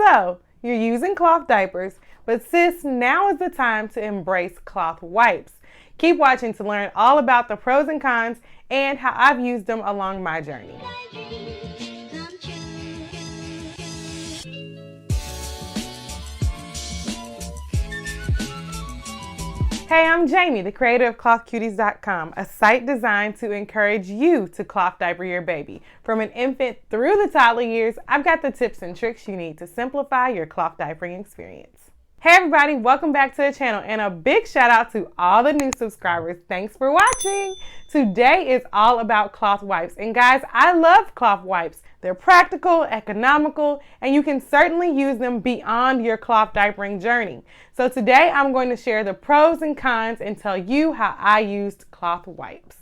So, you're using cloth diapers, but sis, now is the time to embrace cloth wipes. Keep watching to learn all about the pros and cons and how I've used them along my journey. Hey, I'm Jamie, the creator of ClothCuties.com, a site designed to encourage you to cloth diaper your baby. From an infant through the toddler years, I've got the tips and tricks you need to simplify your cloth diapering experience. Hey everybody, welcome back to the channel and a big shout out to all the new subscribers. Thanks for watching. Today is all about cloth wipes. And guys, I love cloth wipes. They're practical, economical, and you can certainly use them beyond your cloth diapering journey. So today I'm going to share the pros and cons and tell you how I used cloth wipes.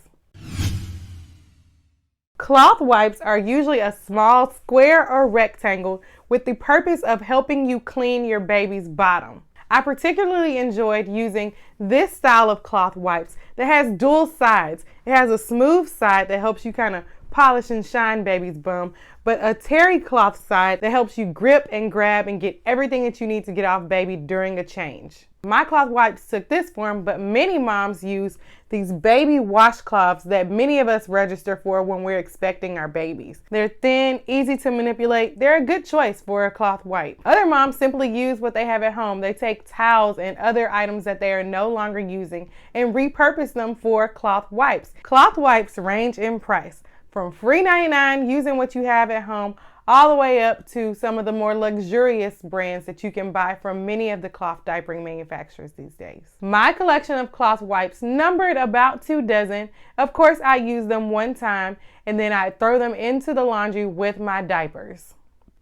Cloth wipes are usually a small square or rectangle with the purpose of helping you clean your baby's bottom. I particularly enjoyed using this style of cloth wipes that has dual sides. It has a smooth side that helps you kind of polish and shine baby's bum, but a terry cloth side that helps you grip and grab and get everything that you need to get off baby during a change. My cloth wipes took this form, but many moms use these baby washcloths that many of us register for when we're expecting our babies. They're thin, easy to manipulate. They're a good choice for a cloth wipe. Other moms simply use what they have at home. They take towels and other items that they are no longer using and repurpose them for cloth wipes. Cloth wipes range in price from $3.99 using what you have at home all the way up to some of the more luxurious brands that you can buy from many of the cloth diapering manufacturers these days. My collection of cloth wipes numbered about 2 dozen. Of course, I use them one time and then I throw them into the laundry with my diapers.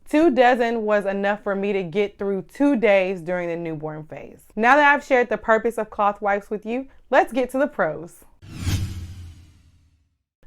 2 dozen was enough for me to get through 2 days during the newborn phase. Now that I've shared the purpose of cloth wipes with you, let's get to the pros.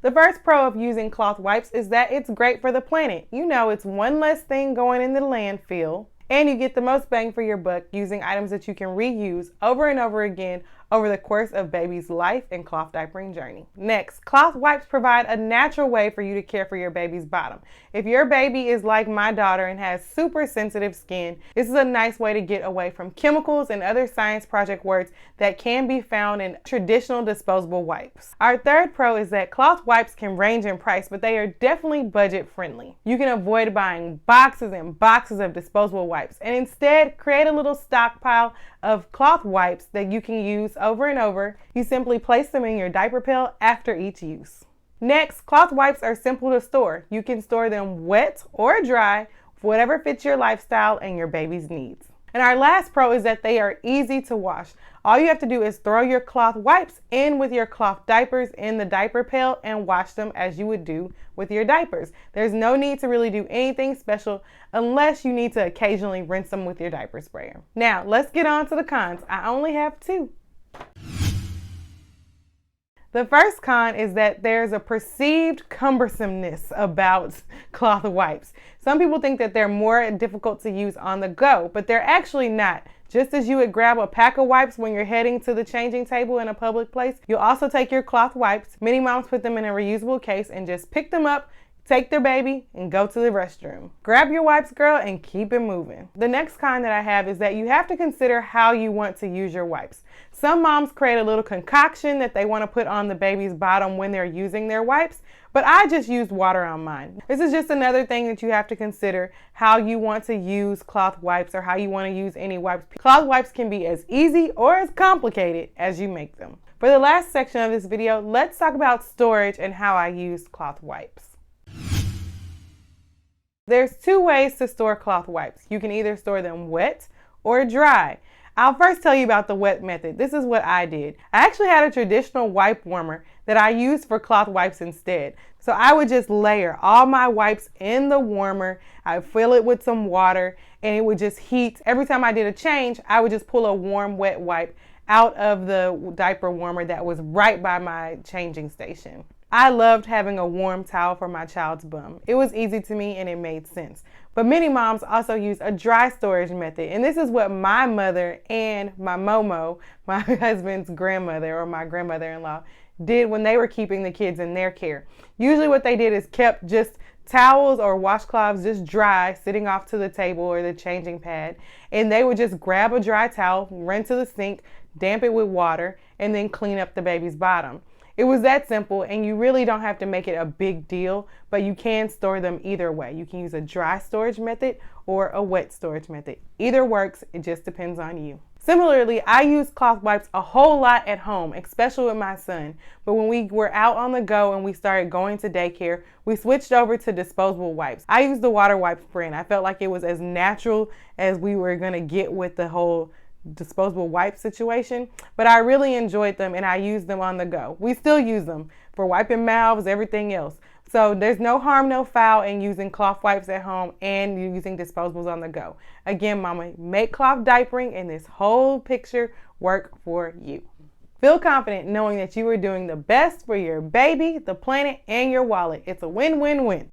The first pro of using cloth wipes is that it's great for the planet. You know, it's one less thing going in the landfill, and you get the most bang for your buck using items that you can reuse over and over again over the course of baby's life and cloth diapering journey. Next, cloth wipes provide a natural way for you to care for your baby's bottom. If your baby is like my daughter and has super sensitive skin, this is a nice way to get away from chemicals and other science project words that can be found in traditional disposable wipes. Our third pro is that cloth wipes can range in price, but they are definitely budget friendly. You can avoid buying boxes and boxes of disposable wipes and instead create a little stockpile of cloth wipes that you can use over and over. You simply place them in your diaper pail after each use. Next, cloth wipes are simple to store. You can store them wet or dry, whatever fits your lifestyle and your baby's needs. And our last pro is that they are easy to wash. All you have to do is throw your cloth wipes in with your cloth diapers in the diaper pail and wash them as you would do with your diapers. There's no need to really do anything special unless you need to occasionally rinse them with your diaper sprayer. Now, let's get on to the cons. I only have 2. The first con is that there's a perceived cumbersomeness about cloth wipes. Some people think that they're more difficult to use on the go, but they're actually not. Just as you would grab a pack of wipes when you're heading to the changing table in a public place, you'll also take your cloth wipes. Many moms put them in a reusable case and just pick them up, take their baby, and go to the restroom. Grab your wipes, girl, and keep it moving. The next con that I have is that you have to consider how you want to use your wipes. Some moms create a little concoction that they want to put on the baby's bottom when they're using their wipes, but I just used water on mine. This is just another thing that you have to consider, how you want to use cloth wipes or how you want to use any wipes. Cloth wipes can be as easy or as complicated as you make them. For the last section of this video, let's talk about storage and how I used cloth wipes. There's 2 ways to store cloth wipes. You can either store them wet or dry. I'll first tell you about the wet method. This is what I did. I actually had a traditional wipe warmer that I used for cloth wipes instead. So I would just layer all my wipes in the warmer. I would fill it with some water and it would just heat. Every time I did a change, I would just pull a warm wet wipe out of the diaper warmer that was right by my changing station. I loved having a warm towel for my child's bum. It was easy to me and it made sense. But many moms also use a dry storage method. And this is what my mother and my Momo, my husband's grandmother or my grandmother-in-law, did when they were keeping the kids in their care. Usually what they did is kept just towels or washcloths just dry, sitting off to the table or the changing pad, and they would just grab a dry towel, run to the sink, damp it with water, and then clean up the baby's bottom. It was that simple, and you really don't have to make it a big deal, but you can store them either way. You can use a dry storage method or a wet storage method. Either works, it just depends on you. Similarly, I use cloth wipes a whole lot at home, especially with my son. But when we were out on the go and we started going to daycare, we switched over to disposable wipes. I used the water wipes brand. I felt like it was as natural as we were going to get with the whole disposable wipe situation, but I really enjoyed them and I used them on the go. We still use them for wiping mouths, everything else. So there's no harm, no foul in using cloth wipes at home and using disposables on the go. Again, mama, make cloth diapering and this whole picture work for you. Feel confident knowing that you are doing the best for your baby, the planet, and your wallet. It's a win-win-win.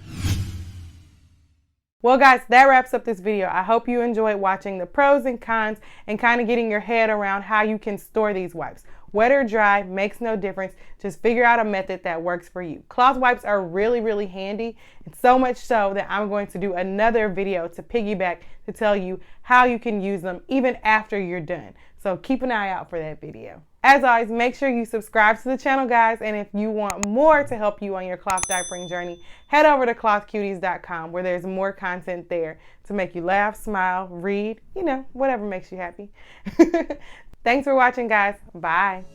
Well guys, that wraps up this video. I hope you enjoyed watching the pros and cons and kind of getting your head around how you can store these wipes. Wet or dry makes no difference. Just figure out a method that works for you. Cloth wipes are really, really handy, and so much so that I'm going to do another video to piggyback to tell you how you can use them even after you're done. So keep an eye out for that video. As always, make sure you subscribe to the channel, guys, and if you want more to help you on your cloth diapering journey, head over to clothcuties.com where there's more content there to make you laugh, smile, read, whatever makes you happy. Thanks for watching, guys. Bye.